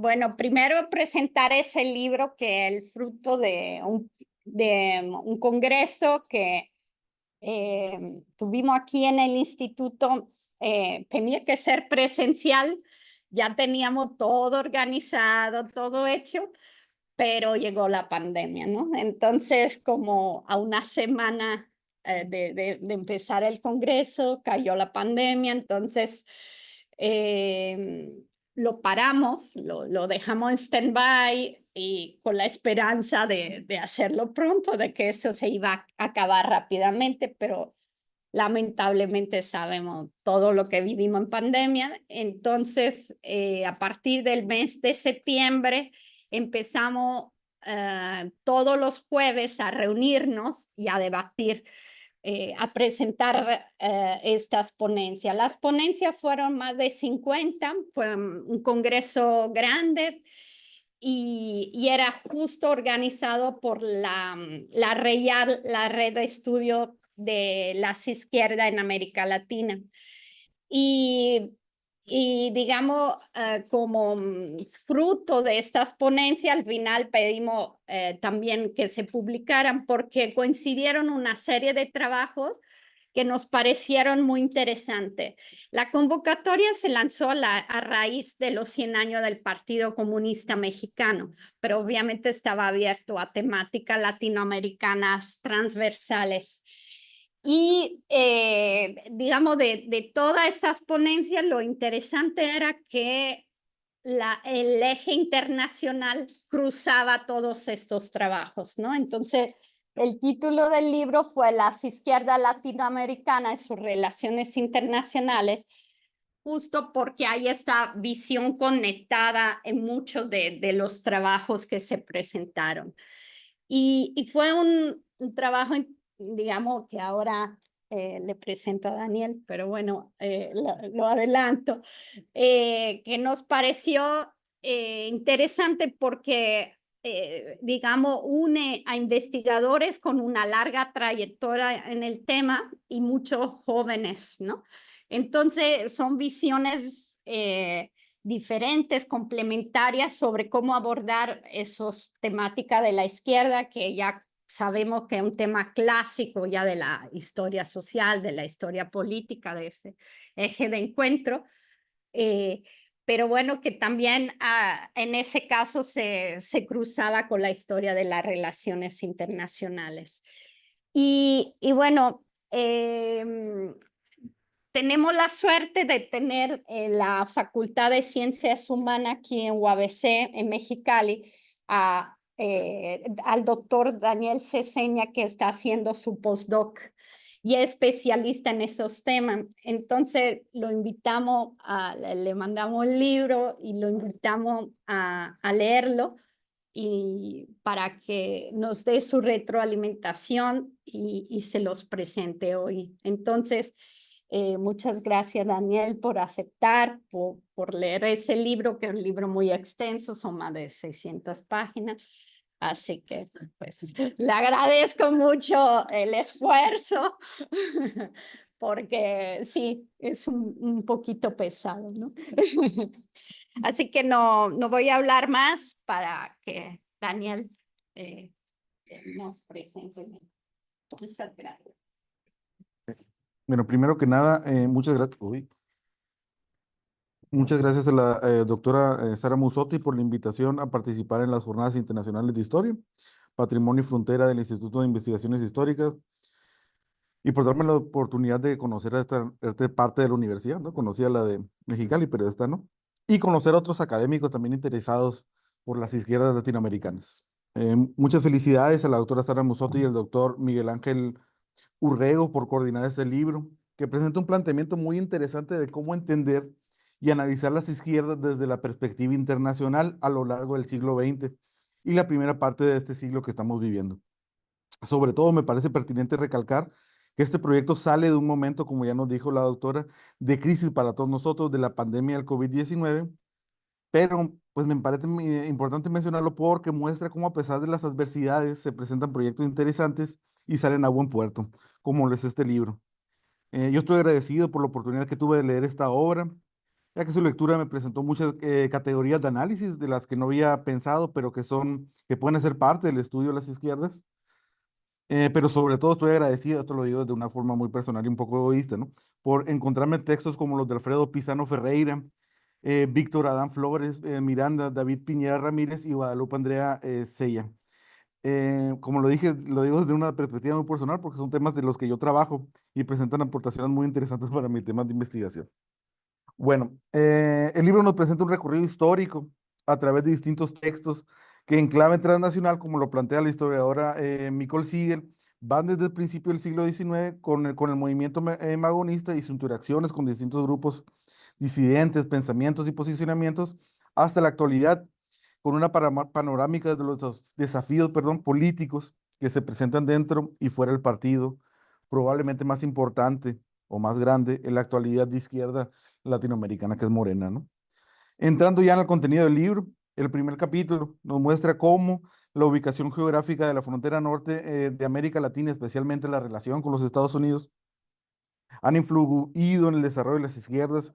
Bueno, primero presentar ese libro que es el fruto de un congreso que tuvimos aquí en el instituto. Tenía que ser presencial, ya teníamos todo organizado, todo hecho, pero llegó la pandemia, ¿no? Entonces, como a una semana de empezar el congreso, cayó la pandemia. Entonces lo paramos, lo dejamos en stand-by y con la esperanza de hacerlo pronto, de que eso se iba a acabar rápidamente, pero lamentablemente sabemos todo lo que vivimos en pandemia. Entonces, a partir del mes de septiembre, empezamos todos los jueves a reunirnos y a debatir, a presentar estas ponencias. Las ponencias fueron más de 50, fue un congreso grande y era justo organizado por la red de estudio de las izquierdas en América Latina. Y, y digamos, como fruto de estas ponencias, al final pedimos también que se publicaran porque coincidieron una serie de trabajos que nos parecieron muy interesantes. La convocatoria se lanzó a raíz de los 100 años del Partido Comunista Mexicano, pero obviamente estaba abierto a temáticas latinoamericanas transversales. Y digamos, de todas esas ponencias, lo interesante era que el eje internacional cruzaba todos estos trabajos, ¿no? Entonces, el título del libro fue Las izquierdas latinoamericanas y sus relaciones internacionales, justo porque hay esta visión conectada en muchos de los trabajos que se presentaron. Y fue un trabajo, digamos, que ahora le presento a Daniel, pero bueno, lo adelanto, que nos pareció interesante porque, digamos, une a investigadores con una larga trayectoria en el tema y muchos jóvenes, ¿no? Entonces, son visiones diferentes, complementarias sobre cómo abordar esas temáticas de la izquierda, que ya sabemos que es un tema clásico ya de la historia social, de la historia política, de ese eje de encuentro. Eh, pero bueno, que también en ese caso se cruzaba con la historia de las relaciones internacionales. Y bueno, tenemos la suerte de tener la Facultad de Ciencias Humanas aquí en UABC, en Mexicali, al doctor Daniel Ceseña, que está haciendo su postdoc y es especialista en esos temas. Entonces lo invitamos, le mandamos el libro y lo invitamos a leerlo y para que nos dé su retroalimentación y se los presente hoy. Entonces, muchas gracias, Daniel, por aceptar, por leer ese libro, que es un libro muy extenso, son más de 600 páginas. Así que, pues, le agradezco mucho el esfuerzo, porque sí, es un poquito pesado, ¿no? Así que no voy a hablar más para que Daniel nos presente. Muchas gracias. Bueno, primero que nada, muchas gracias. Muchas gracias a la doctora Sara Musotti por la invitación a participar en las Jornadas Internacionales de Historia, Patrimonio y Frontera del Instituto de Investigaciones Históricas, y por darme la oportunidad de conocer a esta parte de la universidad, ¿no? Conocía la de Mexicali, pero esta no. Y conocer a otros académicos también interesados por las izquierdas latinoamericanas. Muchas felicidades a la doctora Sara Musotti y al doctor Miguel Ángel Urrego por coordinar este libro, que presenta un planteamiento muy interesante de cómo entender y analizar las izquierdas desde la perspectiva internacional a lo largo del siglo XX y la primera parte de este siglo que estamos viviendo. Sobre todo me parece pertinente recalcar que este proyecto sale de un momento, como ya nos dijo la doctora, de crisis para todos nosotros, de la pandemia del COVID-19, pero pues me parece muy importante mencionarlo porque muestra cómo a pesar de las adversidades se presentan proyectos interesantes y salen a buen puerto, como lo es este libro. Yo estoy agradecido por la oportunidad que tuve de leer esta obra ya que su lectura me presentó muchas categorías de análisis de las que no había pensado, pero que pueden ser parte del estudio de las izquierdas. Pero sobre todo estoy agradecido, esto lo digo de una forma muy personal y un poco egoísta, ¿no? Por encontrarme textos como los de Alfredo Pizano Ferreira, Víctor Adán Flores, Miranda, David Piñera Ramírez y Guadalupe Andrea Sella. Como lo dije, lo digo desde una perspectiva muy personal porque son temas de los que yo trabajo y presentan aportaciones muy interesantes para mi tema de investigación. Bueno, el libro nos presenta un recorrido histórico a través de distintos textos que en clave transnacional, como lo plantea la historiadora Nicole Siegel, van desde el principio del siglo XIX con el movimiento magonista y sus interacciones con distintos grupos disidentes, pensamientos y posicionamientos, hasta la actualidad, con una panorámica de los desafíos, perdón, políticos que se presentan dentro y fuera del partido, probablemente más importante o más grande en la actualidad de izquierda latinoamericana, que es Morena, ¿no? Entrando ya en el contenido del libro, el primer capítulo nos muestra cómo la ubicación geográfica de la frontera norte de América Latina, especialmente la relación con los Estados Unidos, han influido en el desarrollo de las izquierdas,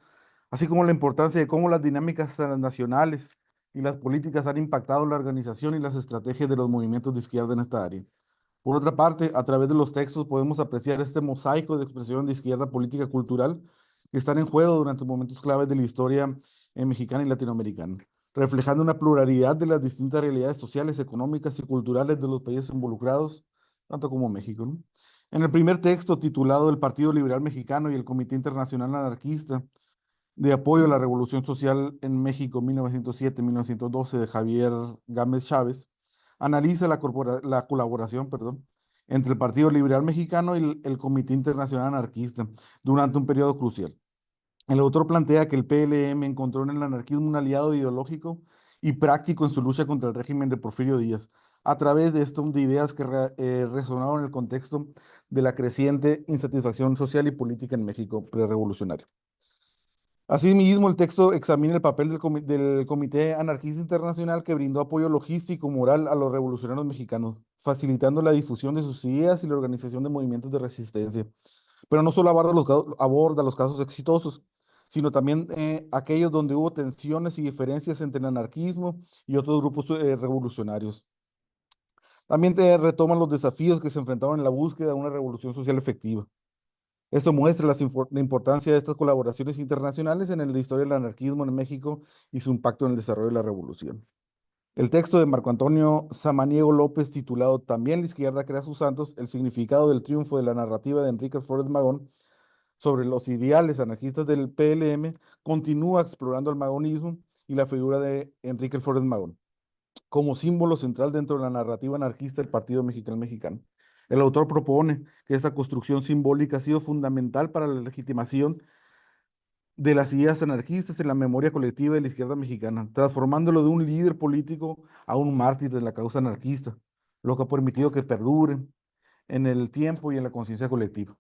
así como la importancia de cómo las dinámicas nacionales y las políticas han impactado la organización y las estrategias de los movimientos de izquierda en esta área. Por otra parte, a través de los textos podemos apreciar este mosaico de expresión de izquierda política cultural que están en juego durante momentos claves de la historia mexicana y latinoamericana, reflejando una pluralidad de las distintas realidades sociales, económicas y culturales de los países involucrados, tanto como México, ¿no? En el primer texto, titulado El Partido Liberal Mexicano y el Comité Internacional Anarquista de Apoyo a la Revolución Social en México 1907-1912 de Javier Gámez Chávez, analiza la colaboración, perdón, entre el Partido Liberal Mexicano y el Comité Internacional Anarquista durante un periodo crucial. El autor plantea que el PLM encontró en el anarquismo un aliado ideológico y práctico en su lucha contra el régimen de Porfirio Díaz, a través de esto de ideas que resonaron en el contexto de la creciente insatisfacción social y política en México prerevolucionario. Asimismo, el texto examina el papel del Comité Anarquista Internacional que brindó apoyo logístico y moral a los revolucionarios mexicanos, facilitando la difusión de sus ideas y la organización de movimientos de resistencia. Pero no solo aborda los casos exitosos, sino también aquellos donde hubo tensiones y diferencias entre el anarquismo y otros grupos revolucionarios. También te retoman los desafíos que se enfrentaron en la búsqueda de una revolución social efectiva. Esto muestra la importancia de estas colaboraciones internacionales en la historia del anarquismo en México y su impacto en el desarrollo de la revolución. El texto de Marco Antonio Samaniego López, titulado También la izquierda crea sus santos, el significado del triunfo de la narrativa de Enrique Flores Magón sobre los ideales anarquistas del PLM, continúa explorando el magonismo y la figura de Enrique Flores Magón como símbolo central dentro de la narrativa anarquista del Partido Mexicano. El autor propone que esta construcción simbólica ha sido fundamental para la legitimación de las ideas anarquistas en la memoria colectiva de la izquierda mexicana, transformándolo de un líder político a un mártir de la causa anarquista, lo que ha permitido que perdure en el tiempo y en la conciencia colectiva.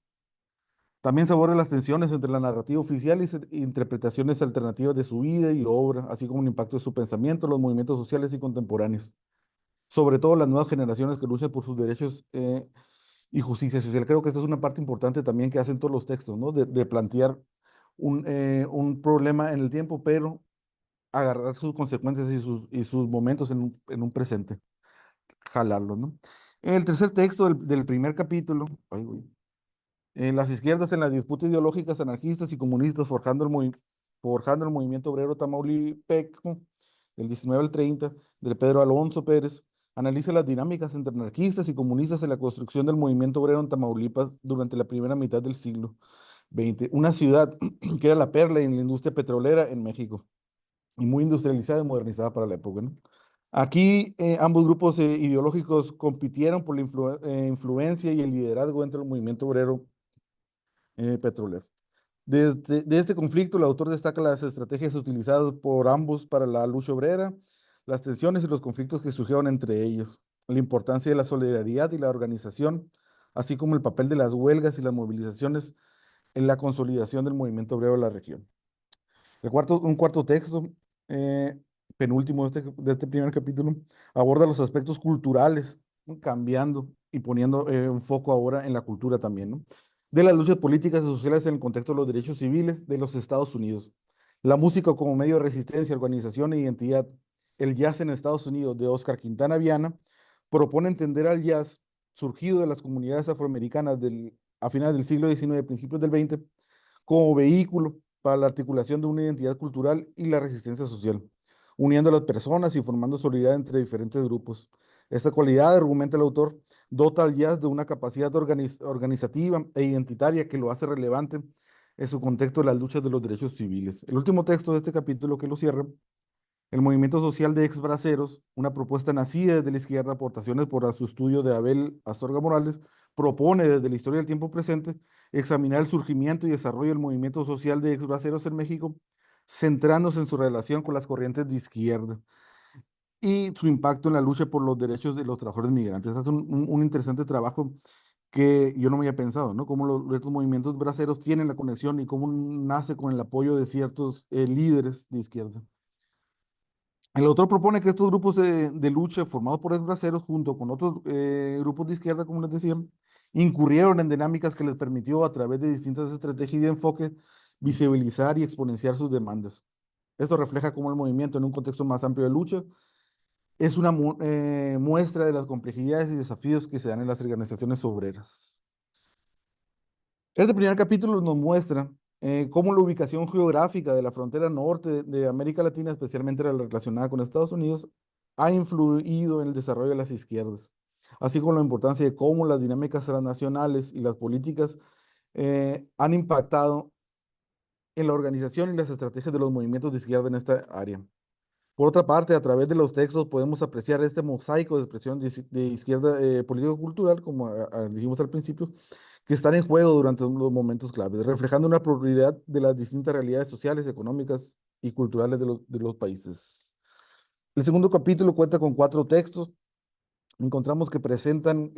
También se aborda las tensiones entre la narrativa oficial y interpretaciones alternativas de su vida y obra, así como el impacto de su pensamiento en los movimientos sociales y contemporáneos, sobre todo las nuevas generaciones que luchan por sus derechos y justicia social. Creo que esto es una parte importante también que hacen todos los textos, ¿no? De plantear un problema en el tiempo, pero agarrar sus consecuencias y sus momentos en un presente, jalarlo, ¿no? El tercer texto del primer capítulo, ay, güey, las izquierdas en las disputas ideológicas anarquistas y comunistas forjando el movimiento obrero tamaulipeco del 19 al 30, de Pedro Alonso Pérez, analiza las dinámicas entre anarquistas y comunistas en la construcción del movimiento obrero en Tamaulipas durante la primera mitad del siglo XX, una ciudad que era la perla en la industria petrolera en México y muy industrializada y modernizada para la época, ¿no? Aquí ambos grupos ideológicos compitieron por la influencia y el liderazgo dentro del movimiento obrero petrolero. De este conflicto, el autor destaca las estrategias utilizadas por ambos para la lucha obrera, las tensiones y los conflictos que surgieron entre ellos, la importancia de la solidaridad y la organización, así como el papel de las huelgas y las movilizaciones en la consolidación del movimiento obrero de la región. Un cuarto texto, eh, penúltimo de este primer capítulo, aborda los aspectos culturales, ¿no? Cambiando y poniendo un foco ahora en la cultura también, ¿no? De las luchas políticas y sociales en el contexto de los derechos civiles de los Estados Unidos. La música como medio de resistencia, organización e identidad. El jazz en Estados Unidos de Oscar Quintana Viana propone entender al jazz surgido de las comunidades afroamericanas a finales del siglo XIX, principios del XX, como vehículo para la articulación de una identidad cultural y la resistencia social, uniendo a las personas y formando solidaridad entre diferentes grupos. Esta cualidad, argumenta el autor, dota al jazz de una capacidad organizativa e identitaria que lo hace relevante en su contexto de las luchas de los derechos civiles. El último texto de este capítulo que lo cierra, el movimiento social de ex-braceros, una propuesta nacida desde la izquierda, aportaciones por su estudio de Abel Astorga Morales, propone desde la historia del tiempo presente examinar el surgimiento y desarrollo del movimiento social de ex-braceros en México, centrándose en su relación con las corrientes de izquierda y su impacto en la lucha por los derechos de los trabajadores migrantes. Es un interesante trabajo que yo no me había pensado, ¿no? Cómo estos movimientos braceros tienen la conexión y cómo nace con el apoyo de ciertos líderes de izquierda. El autor propone que estos grupos de lucha formados por exbraceros, junto con otros grupos de izquierda, como les decía, incurrieron en dinámicas que les permitió, a través de distintas estrategias y enfoques, visibilizar y exponenciar sus demandas. Esto refleja cómo el movimiento, en un contexto más amplio de lucha, es una muestra de las complejidades y desafíos que se dan en las organizaciones obreras. Este primer capítulo nos muestra cómo la ubicación geográfica de la frontera norte de América Latina, especialmente la relacionada con Estados Unidos, ha influido en el desarrollo de las izquierdas, así como la importancia de cómo las dinámicas transnacionales y las políticas han impactado en la organización y las estrategias de los movimientos de izquierda en esta área. Por otra parte, a través de los textos podemos apreciar este mosaico de expresión de izquierda político-cultural, como dijimos al principio, que están en juego durante los momentos claves, reflejando una pluralidad de las distintas realidades sociales, económicas y culturales de los países. El segundo capítulo cuenta con 4 textos. Encontramos que presentan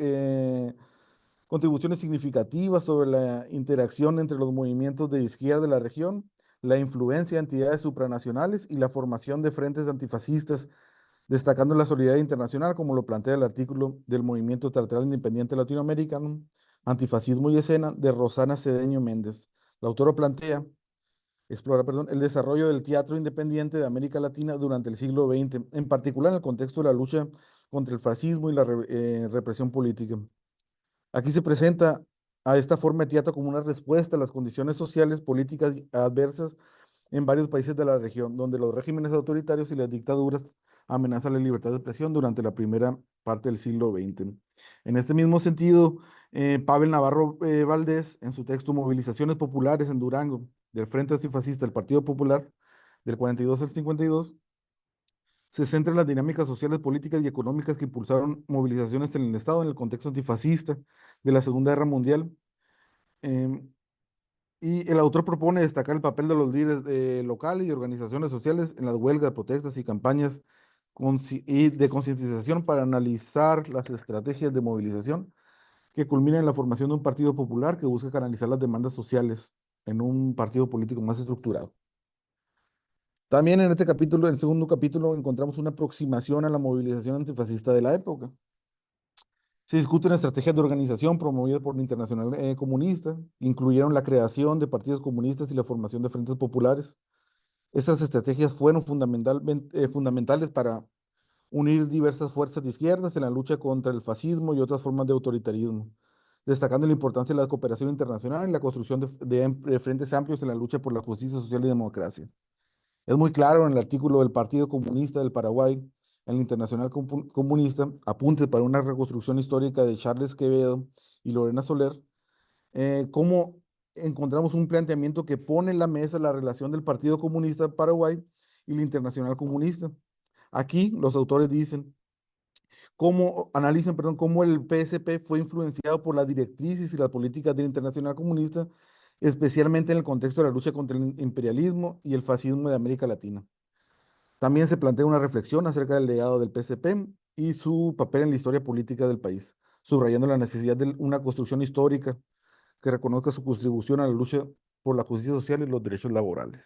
contribuciones significativas sobre la interacción entre los movimientos de izquierda de la región, la influencia de entidades supranacionales y la formación de frentes antifascistas, destacando la solidaridad internacional, como lo plantea el artículo del Movimiento Teatral Independiente Latinoamericano, Antifascismo y Escena, de Rosana Cedeño Méndez. La autora explora, perdón, el desarrollo del teatro independiente de América Latina durante el siglo XX, en particular en el contexto de la lucha contra el fascismo y la represión política. Aquí se presenta a esta forma de teatro como una respuesta a las condiciones sociales, políticas adversas en varios países de la región, donde los regímenes autoritarios y las dictaduras amenazan la libertad de expresión durante la primera parte del siglo XX. En este mismo sentido, Pavel Navarro Valdés, en su texto Movilizaciones Populares en Durango, del Frente Antifascista del Partido Popular, del 42 al 52, se centra en las dinámicas sociales, políticas y económicas que impulsaron movilizaciones en el Estado en el contexto antifascista de la Segunda Guerra Mundial. Em, y el autor propone destacar el papel de los líderes locales y organizaciones sociales en las huelgas, protestas y campañas de concientización para analizar las estrategias de movilización que culminan en la formación de un partido popular que busca canalizar las demandas sociales en un partido político más estructurado. También en este capítulo, en el segundo capítulo, encontramos una aproximación a la movilización antifascista de la época. Se discuten estrategias de organización promovidas por la Internacional Comunista, incluyeron la creación de partidos comunistas y la formación de frentes populares. Estas estrategias fueron fundamentales para unir diversas fuerzas de izquierdas en la lucha contra el fascismo y otras formas de autoritarismo, destacando la importancia de la cooperación internacional y la construcción de frentes amplios en la lucha por la justicia social y democracia. Es muy claro en el artículo del Partido Comunista del Paraguay, en la Internacional Comunista, Apuntes para una reconstrucción histórica de Charles Quevedo y Lorena Soler, cómo encontramos un planteamiento que pone en la mesa la relación del Partido Comunista de Paraguay y la Internacional Comunista. Aquí los autores dicen, analizan, perdón, cómo el PSP fue influenciado por las directrices y las políticas de la Internacional Comunista, especialmente en el contexto de la lucha contra el imperialismo y el fascismo de América Latina. También se plantea una reflexión acerca del legado del PSP y su papel en la historia política del país, subrayando la necesidad de una construcción histórica que reconozca su contribución a la lucha por la justicia social y los derechos laborales.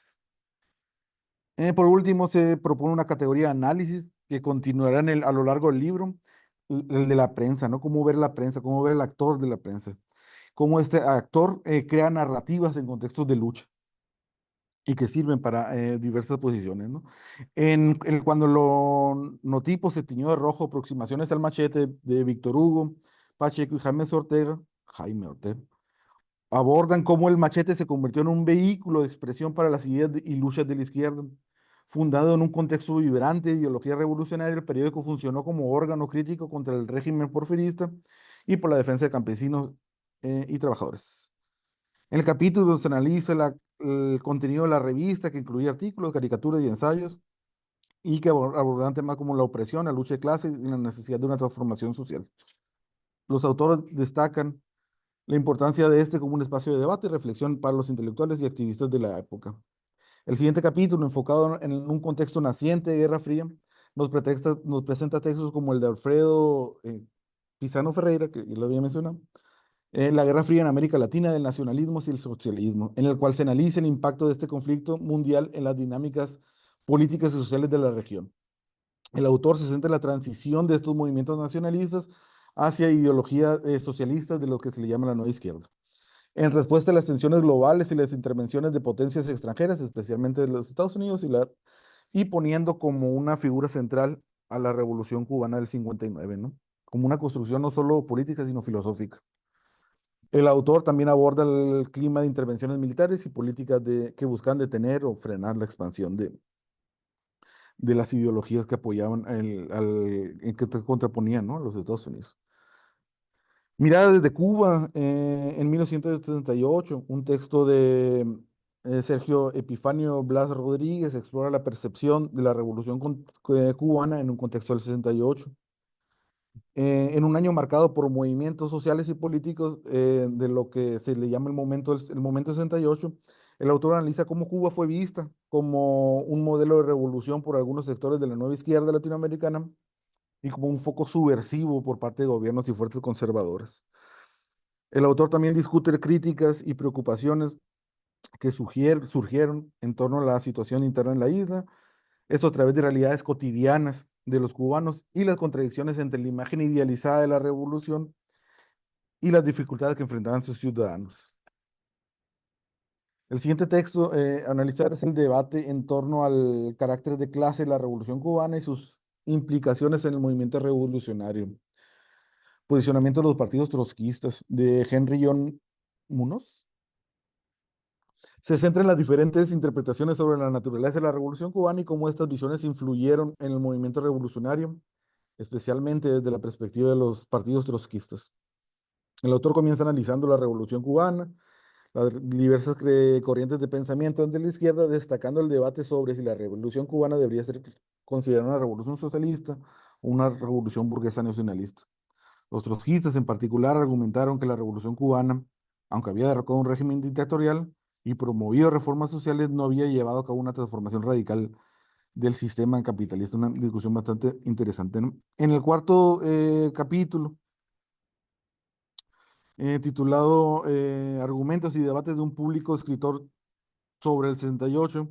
Por último, se propone una categoría de análisis que continuará a lo largo del libro, el de la prensa, ¿no? Cómo ver la prensa, cómo ver el actor de la prensa, cómo este actor crea narrativas en contextos de lucha. y que sirven para diversas posiciones, ¿no? Cuando lo notipo se tiñó de rojo, aproximaciones al machete de Víctor Hugo, Pacheco y Jaime Ortega, abordan cómo el machete se convirtió en un vehículo de expresión para las ideas y luchas de la izquierda. Fundado en un contexto vibrante de ideología revolucionaria, el periódico funcionó como órgano crítico contra el régimen porfirista y por la defensa de campesinos y trabajadores. En el capítulo se analiza el contenido de la revista, que incluía artículos, caricaturas y ensayos, y que abordaban temas como la opresión, la lucha de clases y la necesidad de una transformación social. Los autores destacan la importancia de este como un espacio de debate y reflexión para los intelectuales y activistas de la época. El siguiente capítulo, enfocado en un contexto naciente de Guerra Fría, nos presenta textos como el de Alfredo Pisano Ferreira, que ya lo había mencionado, La Guerra Fría en América Latina, del nacionalismo y el socialismo, en el cual se analiza el impacto de este conflicto mundial en las dinámicas políticas y sociales de la región. El autor se centra en la transición de estos movimientos nacionalistas hacia ideologías socialistas de lo que se le llama la nueva izquierda. En respuesta a las tensiones globales y las intervenciones de potencias extranjeras, especialmente de los Estados Unidos, y poniendo como una figura central a la Revolución Cubana del 59, ¿no? Como una construcción no solo política, sino filosófica. El autor también aborda el clima de intervenciones militares y políticas que buscan detener o frenar la expansión de las ideologías que apoyaban, en que se contraponían, ¿no?, a los Estados Unidos. Mirada desde Cuba, en 1978, un texto de Sergio Epifanio Blas Rodríguez explora la percepción de la Revolución cubana en un contexto del 68. En un año marcado por movimientos sociales y políticos de lo que se le llama el momento 68, el autor analiza cómo Cuba fue vista como un modelo de revolución por algunos sectores de la nueva izquierda latinoamericana y como un foco subversivo por parte de gobiernos y fuerzas conservadoras. El autor también discute críticas y preocupaciones que surgieron en torno a la situación interna en la isla, esto a través de realidades cotidianas de los cubanos y las contradicciones entre la imagen idealizada de la revolución y las dificultades que enfrentaban sus ciudadanos. El siguiente texto a analizar es el debate en torno al carácter de clase de la revolución cubana y sus implicaciones en el movimiento revolucionario. Posicionamiento de los partidos trotskistas de Henry John Munoz. Se centra en las diferentes interpretaciones sobre la naturaleza de la revolución cubana y cómo estas visiones influyeron en el movimiento revolucionario, especialmente desde la perspectiva de los partidos trotskistas. El autor comienza analizando la revolución cubana, las diversas corrientes de pensamiento de la izquierda, destacando el debate sobre si la revolución cubana debería ser considerada una revolución socialista o una revolución burguesa nacionalista. Los trotskistas en particular argumentaron que la revolución cubana, aunque había derrocado un régimen dictatorial y promovido reformas sociales, no había llevado a cabo una transformación radical del sistema capitalista. Una discusión bastante interesante, ¿no? En el cuarto capítulo, titulado Argumentos y debates de un público escritor sobre el 68,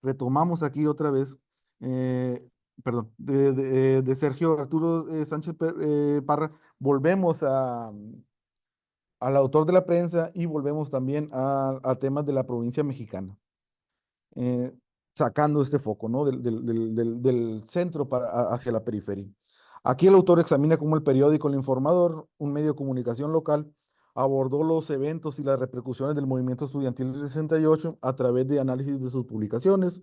retomamos aquí otra vez, eh, perdón, de Sergio Arturo Sánchez Parra, volvemos al autor de la prensa y volvemos también a temas de la provincia mexicana, eh, sacando este foco, ¿no?, del centro hacia la periferia. Aquí el autor examina cómo el periódico El Informador, un medio de comunicación local, abordó los eventos y las repercusiones del movimiento estudiantil del 68 a través de análisis de sus publicaciones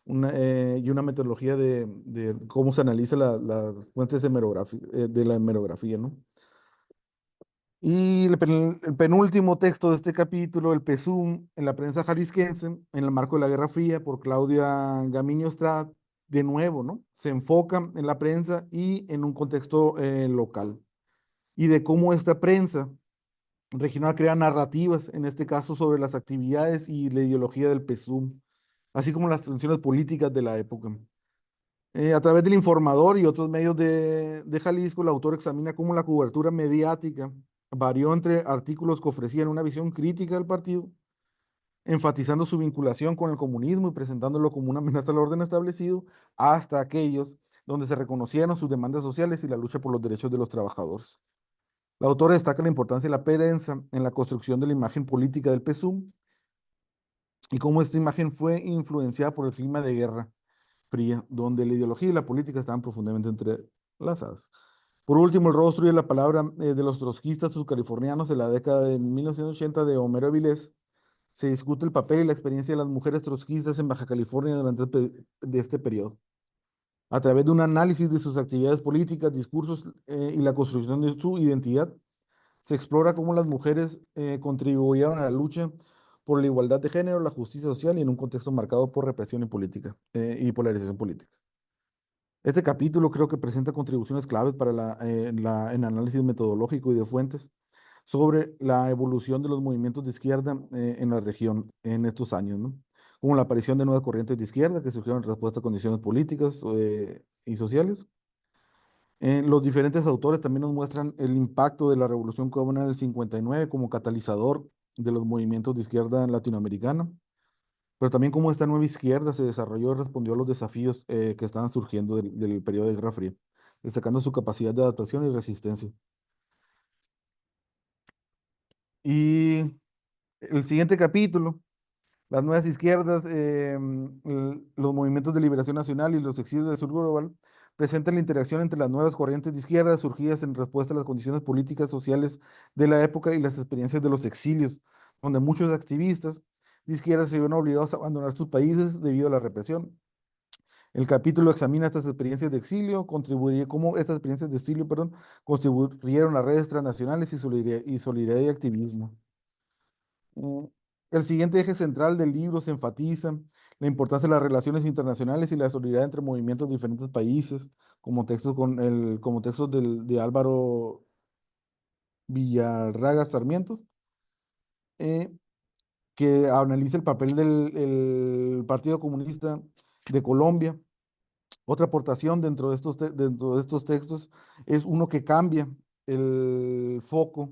y una metodología de cómo se analiza las fuentes de la hemerografía, ¿no? Y el penúltimo texto de este capítulo, el PESUM, en la prensa jalisciense, en el marco de la Guerra Fría, por Claudia Gamiño Estrada, de nuevo, ¿no? Se enfoca en la prensa y en un contexto local. Y de cómo esta prensa regional crea narrativas, en este caso sobre las actividades y la ideología del PESUM, así como las tensiones políticas de la época. A través del Informador y otros medios de Jalisco, el autor examina cómo la cobertura mediática varió entre artículos que ofrecían una visión crítica del partido, enfatizando su vinculación con el comunismo y presentándolo como una amenaza al orden establecido, hasta aquellos donde se reconocieron sus demandas sociales y la lucha por los derechos de los trabajadores. La autora destaca la importancia de la prensa en la construcción de la imagen política del PSUM y cómo esta imagen fue influenciada por el clima de guerra fría, donde la ideología y la política estaban profundamente entrelazadas. Por último, el rostro y la palabra de los trotskistas subcalifornianos de la década de 1980 de Homero Avilés. Se discute el papel y la experiencia de las mujeres trotskistas en Baja California durante de este periodo. A través de un análisis de sus actividades políticas, discursos y la construcción de su identidad, se explora cómo las mujeres contribuyeron a la lucha por la igualdad de género, la justicia social y en un contexto marcado por represión y política y polarización política. Este capítulo creo que presenta contribuciones claves para el análisis metodológico y de fuentes sobre la evolución de los movimientos de izquierda en la región en estos años, ¿no? Como la aparición de nuevas corrientes de izquierda que surgieron en respuesta a condiciones políticas y sociales. Los diferentes autores también nos muestran el impacto de la Revolución Cubana del 59 como catalizador de los movimientos de izquierda latinoamericana, pero también cómo esta nueva izquierda se desarrolló y respondió a los desafíos que estaban surgiendo del periodo de Guerra Fría, destacando su capacidad de adaptación y resistencia. Y el siguiente capítulo, las nuevas izquierdas, los movimientos de liberación nacional y los exilios del sur global, presentan la interacción entre las nuevas corrientes de izquierda surgidas en respuesta a las condiciones políticas, sociales de la época y las experiencias de los exilios, donde muchos activistas de izquierda se vieron obligados a abandonar sus países debido a la represión. El capítulo examina estas experiencias de exilio, cómo estas experiencias de exilio, perdón, contribuyeron a redes transnacionales y solidaridad y activismo. Mm, El siguiente eje central del libro se enfatiza la importancia de las relaciones internacionales y la solidaridad entre movimientos de diferentes países, como textos de Álvaro Villarraga Sarmientos, eh, que analiza el papel del Partido Comunista de Colombia. Otra aportación dentro de estos textos es uno que cambia el foco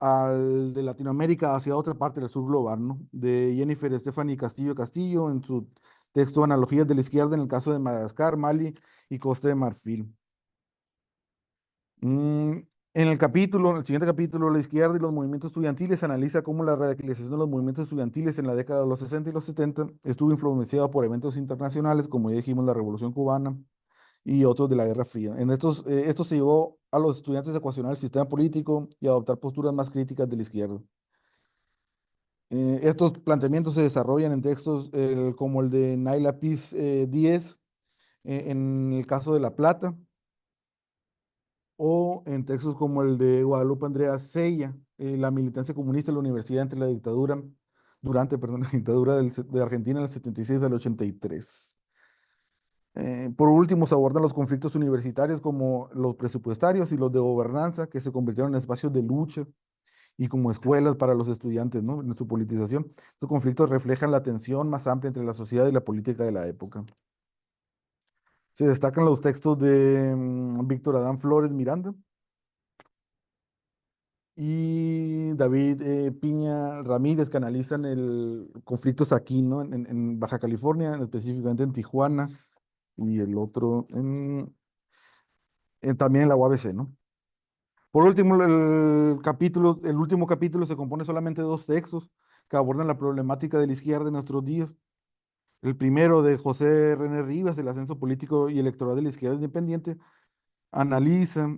al de Latinoamérica hacia otra parte del sur global, ¿no? De Jennifer Stephanie Castillo Castillo en su texto Analogías de la izquierda en el caso de Madagascar, Mali y Costa de Marfil. Mm, en el siguiente capítulo, La izquierda y los movimientos estudiantiles analiza cómo la radicalización de los movimientos estudiantiles en la década de los 60 y los 70 estuvo influenciada por eventos internacionales, como ya dijimos, la Revolución Cubana y otros de la Guerra Fría. Esto se llevó a los estudiantes a cuestionar el sistema político y a adoptar posturas más críticas de la izquierda. Estos planteamientos se desarrollan en textos como el de Naila Piz Díez, en el caso de La Plata, o en textos como el de Guadalupe Andrea Sella, La militancia comunista en la universidad durante la dictadura de Argentina del 76 al 83. Por último, se abordan los conflictos universitarios como los presupuestarios y los de gobernanza, que se convirtieron en espacios de lucha y como escuelas para los estudiantes, ¿no? En su politización. Estos conflictos reflejan la tensión más amplia entre la sociedad y la política de la época. Se destacan los textos de Víctor Adán Flores Miranda y David Piña Ramírez, que analizan el conflictos aquí, ¿no? En Baja California, específicamente en Tijuana, y el otro también en la UABC, ¿no? Por último, el último capítulo se compone solamente de dos textos que abordan la problemática de la izquierda en nuestros días. El primero de José René Rivas, El ascenso político y electoral de la izquierda independiente, analiza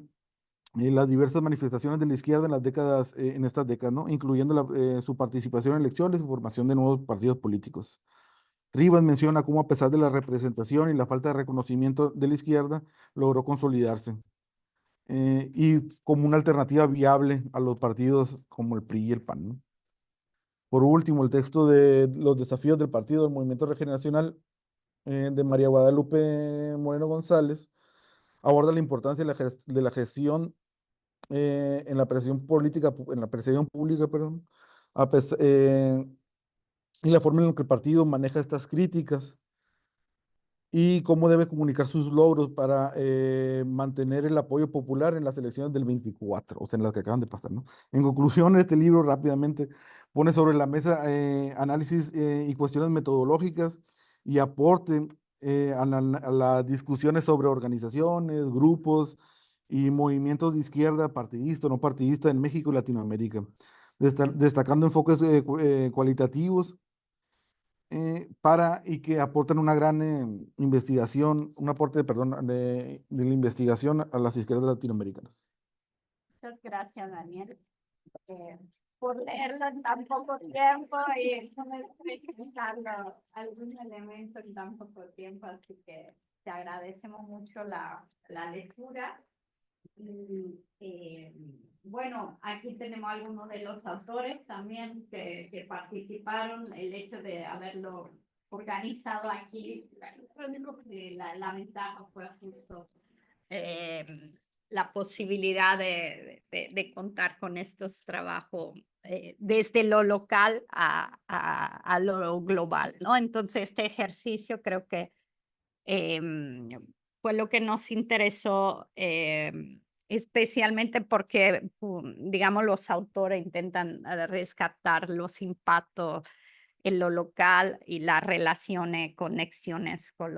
las diversas manifestaciones de la izquierda en estas décadas, ¿no? Incluyendo su participación en elecciones y formación de nuevos partidos políticos. Rivas menciona cómo a pesar de la representación y la falta de reconocimiento de la izquierda, logró consolidarse y como una alternativa viable a los partidos como el PRI y el PAN, ¿no? Por último, el texto de los desafíos del partido del Movimiento Regeneracional de María Guadalupe Moreno González aborda la importancia de la gestión en la presión política, en la persecución pública, perdón, y la forma en la que el partido maneja estas críticas y cómo debe comunicar sus logros para mantener el apoyo popular en las elecciones del 24, o sea, en las que acaban de pasar, ¿no? En conclusión, este libro rápidamente pone sobre la mesa análisis y cuestiones metodológicas y aporte a las discusiones sobre organizaciones, grupos y movimientos de izquierda, partidista o no partidista en México y Latinoamérica, destacando enfoques cualitativos y que aportan una gran investigación, un aporte, perdón, de la investigación a las izquierdas latinoamericanas. Muchas gracias, Daniel, por leerlo en tan poco tiempo y poder presentarlo algún elemento en tan poco tiempo, así que te agradecemos mucho la lectura. Y, bueno, aquí tenemos algunos de los autores también que participaron, el hecho de haberlo organizado aquí, la ventaja fue justo la posibilidad de contar con estos trabajos desde lo local a lo global, ¿no? Entonces, este ejercicio creo que fue lo que nos interesó, especialmente porque, digamos, los autores intentan rescatar los impactos en lo local y las relaciones, conexiones con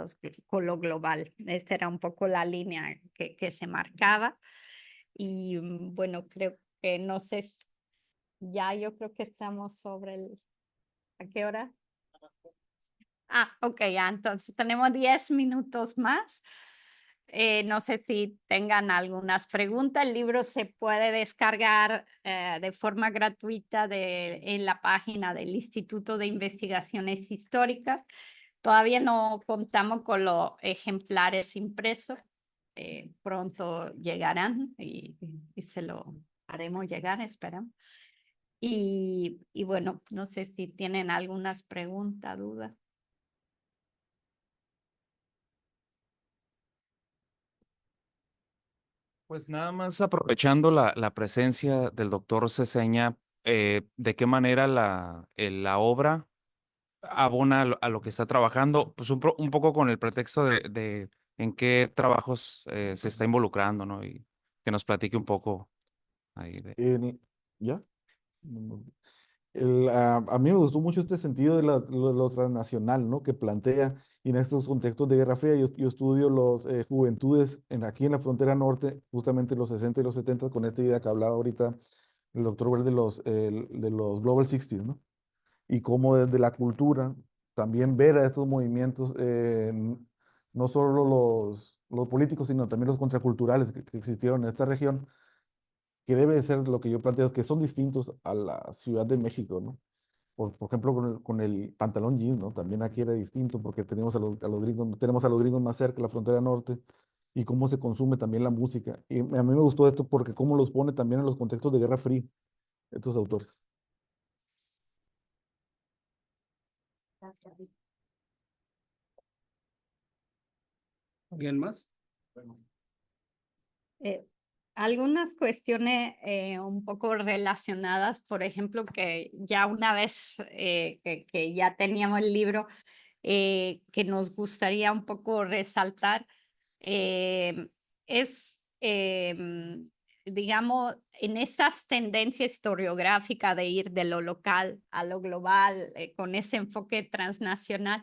lo global. Esta era un poco la línea que se marcaba. Y bueno, creo que no sé, ya yo creo que estamos sobre el... ¿A qué hora? Ok, ya, entonces tenemos 10 minutos más. No sé si tengan algunas preguntas. El libro se puede descargar de forma gratuita en la página del Instituto de Investigaciones Históricas. Todavía no contamos con los ejemplares impresos. Pronto llegarán y se lo haremos llegar, esperamos. Y bueno, no sé si tienen algunas preguntas, dudas. Pues nada más aprovechando la presencia del doctor Ceseña, ¿de qué manera la obra abona a lo que está trabajando? Pues un poco con el pretexto de en qué trabajos se está involucrando, ¿no? Y que nos platique un poco ahí de... ¿Ya? A mí me gustó mucho este sentido de lo transnacional, ¿no? Que plantea, y en estos contextos de Guerra Fría, yo estudio las juventudes aquí en la frontera norte, justamente los 60 y los 70, con esta idea que hablaba ahorita el doctor Well de los Global 60, ¿no? Y cómo desde la cultura también ver a estos movimientos, no solo los políticos, sino también los contraculturales que existieron en esta región, que debe de ser lo que yo planteo, que son distintos a la Ciudad de México, ¿no? Por ejemplo, con el pantalón jeans, ¿no? También aquí era distinto porque tenemos a los gringos, tenemos a los gringos más cerca, la frontera norte, y cómo se consume también la música. Y a mí me gustó esto porque cómo los pone también en los contextos de Guerra Fría, estos autores. ¿Alguien más? Bueno. Algunas cuestiones un poco relacionadas, por ejemplo, que ya una vez que ya teníamos el libro, que nos gustaría un poco resaltar, es, digamos, en esas tendencias historiográficas de ir de lo local a lo global, con ese enfoque transnacional.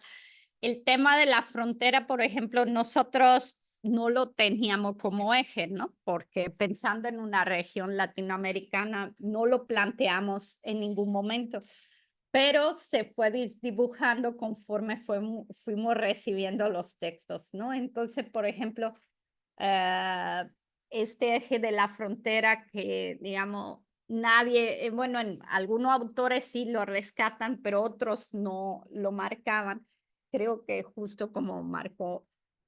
El tema de la frontera, por ejemplo, nosotros no lo teníamos como eje, ¿no? Porque pensando en una región latinoamericana, no lo planteamos en ningún momento, pero se fue dibujando conforme fuimos recibiendo los textos, ¿no? Entonces, por ejemplo, este eje de la frontera que, digamos, nadie, bueno, en algunos autores sí lo rescatan, pero otros no lo marcaban. Creo que justo como marcó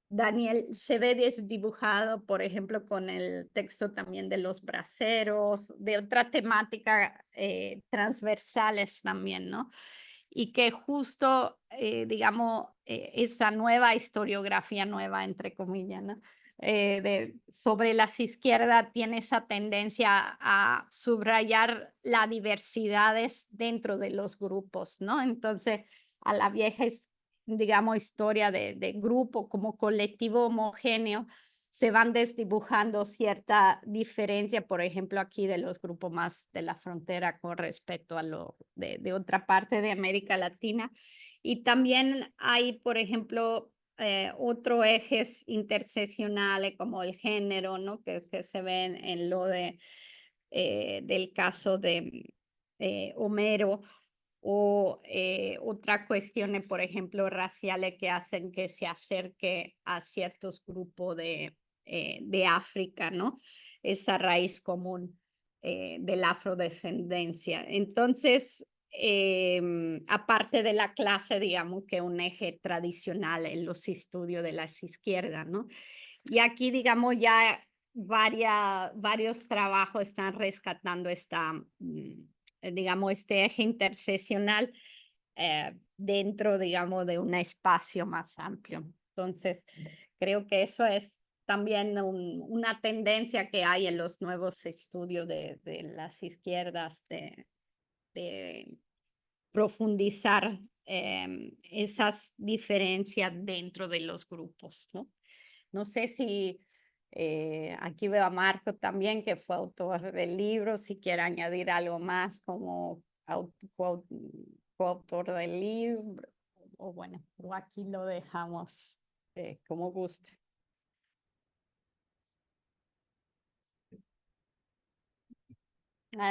Daniel, se ve desdibujado, por ejemplo, con el texto también de los braceros, de otra temática transversales también, ¿no? Y que justo, digamos, esa nueva historiografía, nueva entre comillas, ¿no? Sobre las izquierdas tiene esa tendencia a subrayar las diversidades dentro de los grupos, ¿no? Entonces, a la vieja, digamos, historia de grupo como colectivo homogéneo, se van desdibujando cierta diferencia, por ejemplo, aquí de los grupos más de la frontera con respecto a lo de otra parte de América Latina. Y también hay, por ejemplo, otros ejes interseccionales como el género, ¿no? Que se ven en lo del caso de Homero, o otras cuestiones, por ejemplo, raciales que hacen que se acerque a ciertos grupos de África, ¿no? Esa raíz común de la afrodescendencia. Entonces, aparte de la clase, digamos que un eje tradicional en los estudios de las izquierdas, ¿no? Y aquí, digamos, ya varios trabajos están rescatando digamos, este eje interseccional dentro, digamos, de un espacio más amplio. Entonces, creo que eso es también una tendencia que hay en los nuevos estudios de las izquierdas de profundizar esas diferencias dentro de los grupos, ¿no? No sé si aquí veo a Marco también, que fue autor del libro, si quiere añadir algo más como coautor del libro, o bueno, o aquí lo dejamos como guste.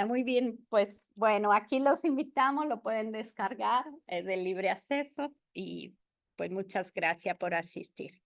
Muy bien, pues bueno, aquí los invitamos, lo pueden descargar, es de libre acceso y pues muchas gracias por asistir.